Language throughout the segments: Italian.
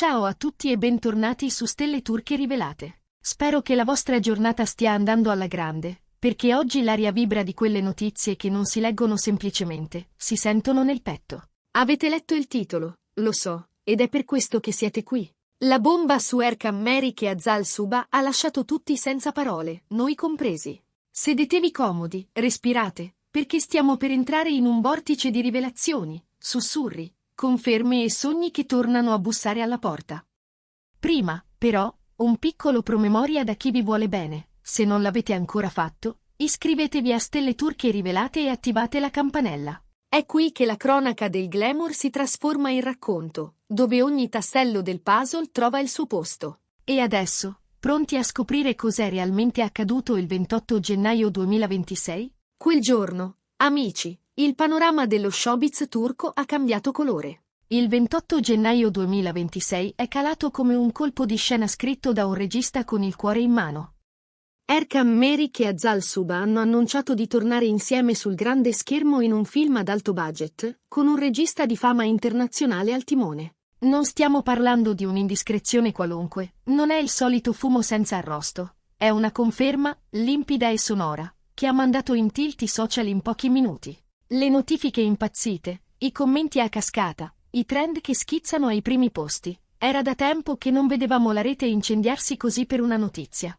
Ciao a tutti e bentornati su Stelle Turche Rivelate. Spero che la vostra giornata stia andando alla grande, perché oggi l'aria vibra di quelle notizie che non si leggono semplicemente, si sentono nel petto. Avete letto il titolo, lo so, ed è per questo che siete qui. La bomba su Erkan Merik e Azal Suba ha lasciato tutti senza parole, noi compresi. Sedetevi comodi, respirate, perché stiamo per entrare in un vortice di rivelazioni, sussurri, conferme e sogni che tornano a bussare alla porta. Prima, però, un piccolo promemoria da chi vi vuole bene. Se non l'avete ancora fatto, iscrivetevi a Stelle Turche Rivelate e attivate la campanella. È qui che la cronaca del glamour si trasforma in racconto, dove ogni tassello del puzzle trova il suo posto. E adesso, pronti a scoprire cos'è realmente accaduto il 28 gennaio 2026? Quel giorno, amici, il panorama dello showbiz turco ha cambiato colore. Il 28 gennaio 2026 è calato come un colpo di scena scritto da un regista con il cuore in mano. Erkan Merik e Azal Suba hanno annunciato di tornare insieme sul grande schermo in un film ad alto budget, con un regista di fama internazionale al timone. Non stiamo parlando di un'indiscrezione qualunque, non è il solito fumo senza arrosto. È una conferma, limpida e sonora, che ha mandato in tilt i social in pochi minuti. Le notifiche impazzite, i commenti a cascata, i trend che schizzano ai primi posti. Era da tempo che non vedevamo la rete incendiarsi così per una notizia.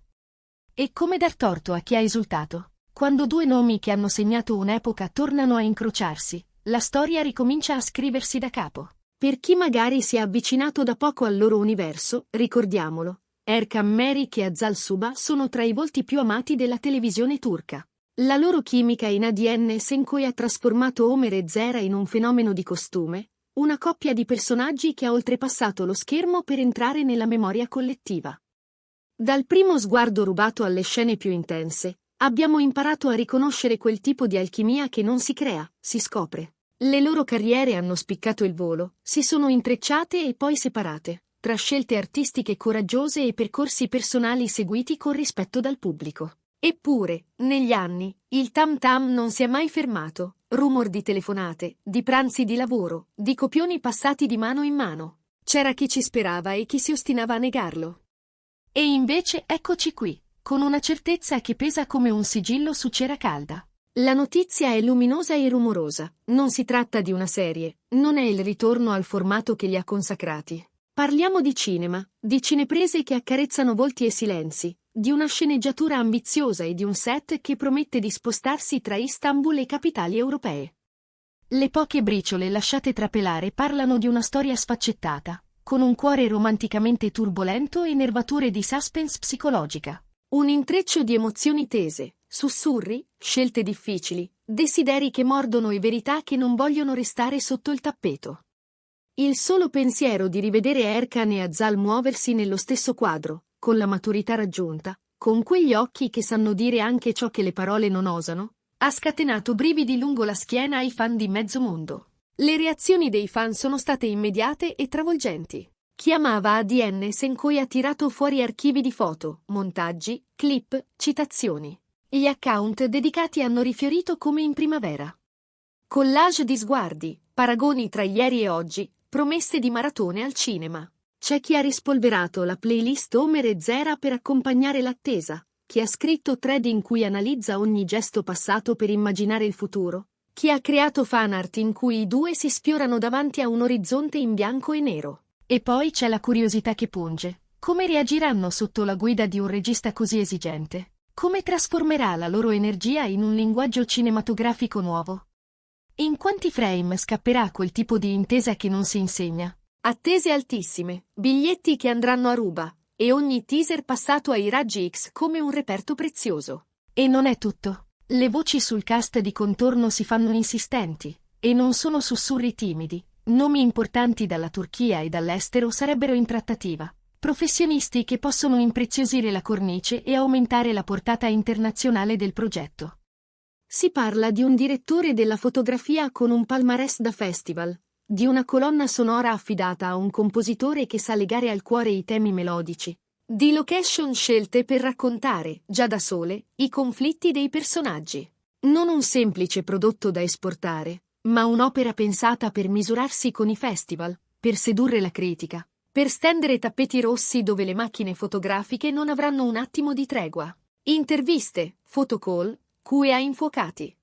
E come dar torto a chi ha esultato? Quando due nomi che hanno segnato un'epoca tornano a incrociarsi, la storia ricomincia a scriversi da capo. Per chi magari si è avvicinato da poco al loro universo, ricordiamolo, Erkan Merik e Azal Suba sono tra i volti più amati della televisione turca. La loro chimica in ADN Senkoy ha trasformato Omer e Zera in un fenomeno di costume, una coppia di personaggi che ha oltrepassato lo schermo per entrare nella memoria collettiva. Dal primo sguardo rubato alle scene più intense, abbiamo imparato a riconoscere quel tipo di alchimia che non si crea, si scopre. Le loro carriere hanno spiccato il volo, si sono intrecciate e poi separate, tra scelte artistiche coraggiose e percorsi personali seguiti con rispetto dal pubblico. Eppure, negli anni, il tam tam non si è mai fermato, rumor di telefonate, di pranzi di lavoro, di copioni passati di mano in mano. C'era chi ci sperava e chi si ostinava a negarlo. E invece eccoci qui, con una certezza che pesa come un sigillo su cera calda. La notizia è luminosa e rumorosa, non si tratta di una serie, non è il ritorno al formato che li ha consacrati. Parliamo di cinema, di cineprese che accarezzano volti e silenzi, di una sceneggiatura ambiziosa e di un set che promette di spostarsi tra Istanbul e capitali europee. Le poche briciole lasciate trapelare parlano di una storia sfaccettata, con un cuore romanticamente turbolento e nervature di suspense psicologica. Un intreccio di emozioni tese, sussurri, scelte difficili, desideri che mordono e verità che non vogliono restare sotto il tappeto. Il solo pensiero di rivedere Erkan e Azal muoversi nello stesso quadro, con la maturità raggiunta, con quegli occhi che sanno dire anche ciò che le parole non osano, ha scatenato brividi lungo la schiena ai fan di mezzo mondo. Le reazioni dei fan sono state immediate e travolgenti. Chi amava ADN Senkoy ha tirato fuori archivi di foto, montaggi, clip, citazioni. Gli account dedicati hanno rifiorito come in primavera. Collage di sguardi, paragoni tra ieri e oggi, promesse di maratone al cinema. C'è chi ha rispolverato la playlist Omer e Zera per accompagnare l'attesa, chi ha scritto thread in cui analizza ogni gesto passato per immaginare il futuro, chi ha creato fanart in cui i due si sfiorano davanti a un orizzonte in bianco e nero. E poi c'è la curiosità che punge. Come reagiranno sotto la guida di un regista così esigente? Come trasformerà la loro energia in un linguaggio cinematografico nuovo? In quanti frame scapperà quel tipo di intesa che non si insegna? Attese altissime, biglietti che andranno a ruba, e ogni teaser passato ai raggi X come un reperto prezioso. E non è tutto. Le voci sul cast di contorno si fanno insistenti, e non sono sussurri timidi. Nomi importanti dalla Turchia e dall'estero sarebbero in trattativa. Professionisti che possono impreziosire la cornice e aumentare la portata internazionale del progetto. Si parla di un direttore della fotografia con un palmarès da festival, di una colonna sonora affidata a un compositore che sa legare al cuore i temi melodici, di location scelte per raccontare, già da sole, i conflitti dei personaggi. Non un semplice prodotto da esportare, ma un'opera pensata per misurarsi con i festival, per sedurre la critica, Per stendere tappeti rossi dove le macchine fotografiche non avranno un attimo di tregua. Interviste, photocall, QA infuocati.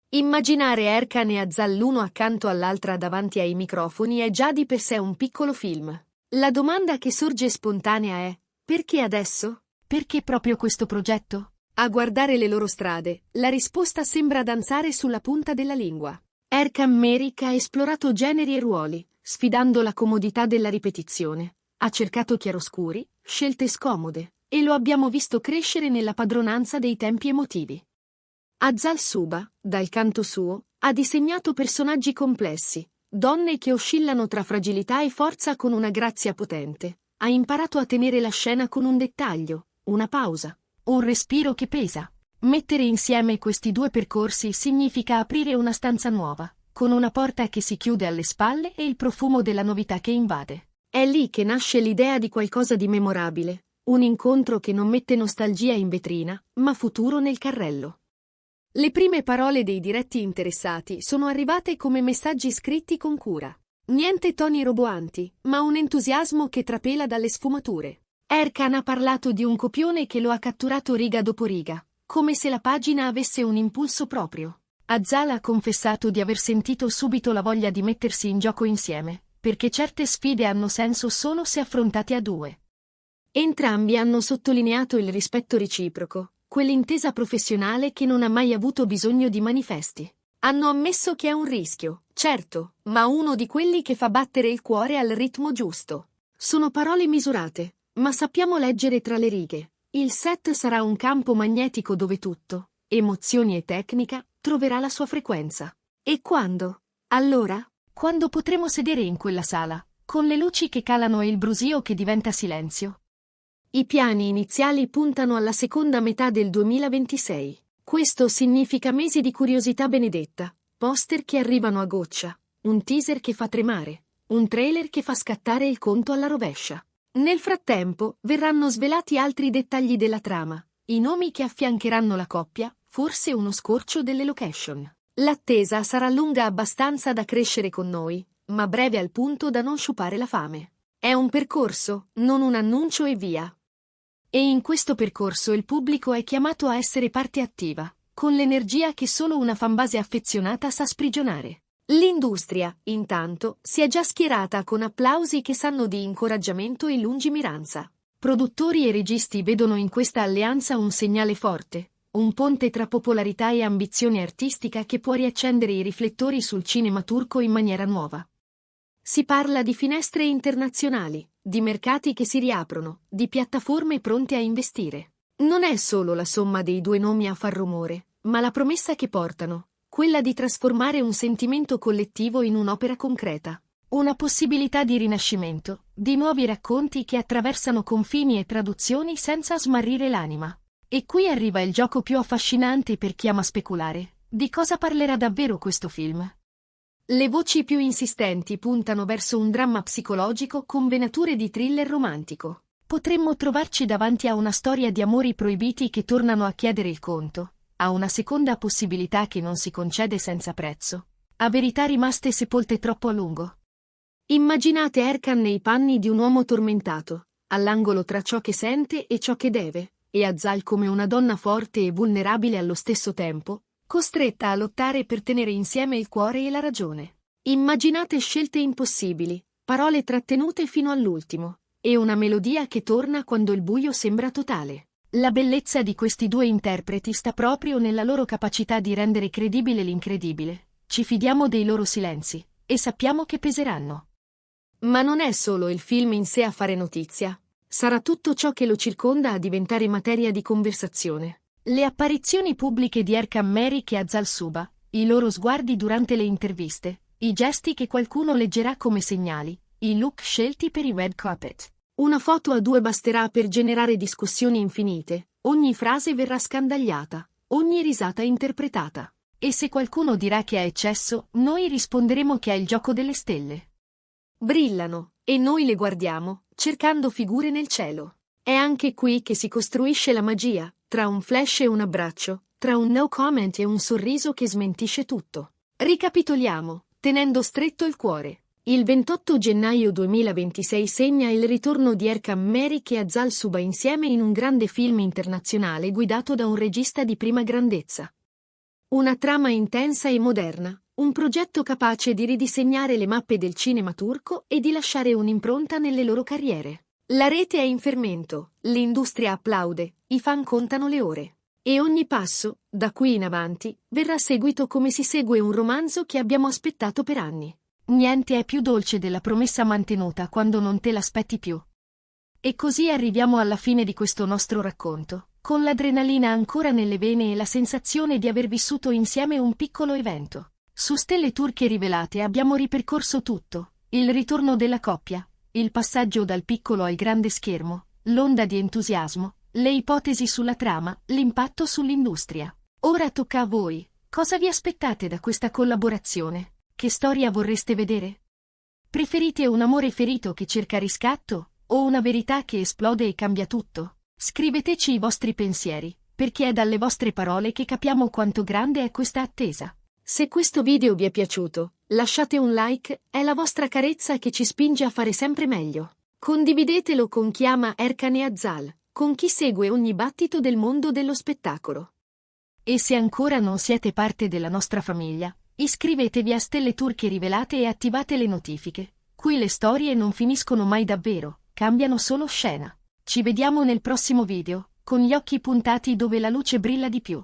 Immaginare Erkan e Azal l'uno accanto all'altra davanti ai microfoni è già di per sé un piccolo film. La domanda che sorge spontanea è: perché adesso? Perché proprio questo progetto? A guardare le loro strade, la risposta sembra danzare sulla punta della lingua. Erkan Meric ha esplorato generi e ruoli, sfidando la comodità della ripetizione. Ha cercato chiaroscuri, scelte scomode, e lo abbiamo visto crescere nella padronanza dei tempi emotivi. Azal Suba, dal canto suo, ha disegnato personaggi complessi, donne che oscillano tra fragilità e forza con una grazia potente. Ha imparato a tenere la scena con un dettaglio, una pausa, un respiro che pesa. Mettere insieme questi due percorsi significa aprire una stanza nuova, con una porta che si chiude alle spalle e il profumo della novità che invade. È lì che nasce l'idea di qualcosa di memorabile, un incontro che non mette nostalgia in vetrina, ma futuro nel carrello. Le prime parole dei diretti interessati sono arrivate come messaggi scritti con cura. Niente toni roboanti, ma un entusiasmo che trapela dalle sfumature. Erkan ha parlato di un copione che lo ha catturato riga dopo riga, come se la pagina avesse un impulso proprio. Azal ha confessato di aver sentito subito la voglia di mettersi in gioco insieme, perché certe sfide hanno senso solo se affrontate a due. Entrambi hanno sottolineato il rispetto reciproco, quell'intesa professionale che non ha mai avuto bisogno di manifesti. Hanno ammesso che è un rischio, certo, ma uno di quelli che fa battere il cuore al ritmo giusto. Sono parole misurate, ma sappiamo leggere tra le righe. Il set sarà un campo magnetico dove tutto, emozioni e tecnica, troverà la sua frequenza. E quando? Allora? Quando potremo sedere in quella sala, con le luci che calano e il brusio che diventa silenzio? I piani iniziali puntano alla seconda metà del 2026. Questo significa mesi di curiosità benedetta, poster che arrivano a goccia, un teaser che fa tremare, un trailer che fa scattare il conto alla rovescia. Nel frattempo, verranno svelati altri dettagli della trama, i nomi che affiancheranno la coppia, forse uno scorcio delle location. L'attesa sarà lunga abbastanza da crescere con noi, ma breve al punto da non sciupare la fame. È un percorso, non un annuncio e via. E in questo percorso il pubblico è chiamato a essere parte attiva, con l'energia che solo una fanbase affezionata sa sprigionare. L'industria, intanto, si è già schierata con applausi che sanno di incoraggiamento e lungimiranza. Produttori e registi vedono in questa alleanza un segnale forte, un ponte tra popolarità e ambizione artistica che può riaccendere i riflettori sul cinema turco in maniera nuova. Si parla di finestre internazionali, di mercati che si riaprono, di piattaforme pronte a investire. Non è solo la somma dei due nomi a far rumore, ma la promessa che portano, quella di trasformare un sentimento collettivo in un'opera concreta. Una possibilità di rinascimento, di nuovi racconti che attraversano confini e traduzioni senza smarrire l'anima. E qui arriva il gioco più affascinante per chi ama speculare. Di cosa parlerà davvero questo film? Le voci più insistenti puntano verso un dramma psicologico con venature di thriller romantico. Potremmo trovarci davanti a una storia di amori proibiti che tornano a chiedere il conto, a una seconda possibilità che non si concede senza prezzo, a verità rimaste sepolte troppo a lungo. Immaginate Erkan nei panni di un uomo tormentato, all'angolo tra ciò che sente e ciò che deve, e Azal come una donna forte e vulnerabile allo stesso tempo, costretta a lottare per tenere insieme il cuore e la ragione. Immaginate scelte impossibili, parole trattenute fino all'ultimo, e una melodia che torna quando il buio sembra totale. La bellezza di questi due interpreti sta proprio nella loro capacità di rendere credibile l'incredibile. Ci fidiamo dei loro silenzi, e sappiamo che peseranno. Ma non è solo il film in sé a fare notizia. Sarà tutto ciò che lo circonda a diventare materia di conversazione. Le apparizioni pubbliche di Erkan Meric e Azal Suba, i loro sguardi durante le interviste, i gesti che qualcuno leggerà come segnali, i look scelti per i red carpet. Una foto a due basterà per generare discussioni infinite, ogni frase verrà scandagliata, ogni risata interpretata. E se qualcuno dirà che è eccesso, noi risponderemo che è il gioco delle stelle. Brillano, e noi le guardiamo, cercando figure nel cielo. È anche qui che si costruisce la magia, tra un flash e un abbraccio, tra un no comment e un sorriso che smentisce tutto. Ricapitoliamo, tenendo stretto il cuore. Il 28 gennaio 2026 segna il ritorno di Erkan Meric e Azal Suba insieme in un grande film internazionale guidato da un regista di prima grandezza. Una trama intensa e moderna, un progetto capace di ridisegnare le mappe del cinema turco e di lasciare un'impronta nelle loro carriere. La rete è in fermento, l'industria applaude, i fan contano le ore. E ogni passo, da qui in avanti, verrà seguito come si segue un romanzo che abbiamo aspettato per anni. Niente è più dolce della promessa mantenuta quando non te l'aspetti più. E così arriviamo alla fine di questo nostro racconto, con l'adrenalina ancora nelle vene e la sensazione di aver vissuto insieme un piccolo evento. Su Stelle Turche Rivelate abbiamo ripercorso tutto, il ritorno della coppia, il passaggio dal piccolo al grande schermo, l'onda di entusiasmo, le ipotesi sulla trama, l'impatto sull'industria. Ora tocca a voi, cosa vi aspettate da questa collaborazione? Che storia vorreste vedere? Preferite un amore ferito che cerca riscatto, o una verità che esplode e cambia tutto? Scriveteci i vostri pensieri, perché è dalle vostre parole che capiamo quanto grande è questa attesa. Se questo video vi è piaciuto, lasciate un like, è la vostra carezza che ci spinge a fare sempre meglio. Condividetelo con chi ama Erkan e Azal, con chi segue ogni battito del mondo dello spettacolo. E se ancora non siete parte della nostra famiglia, iscrivetevi a Stelle Turche Rivelate e attivate le notifiche. Qui le storie non finiscono mai davvero, cambiano solo scena. Ci vediamo nel prossimo video, con gli occhi puntati dove la luce brilla di più.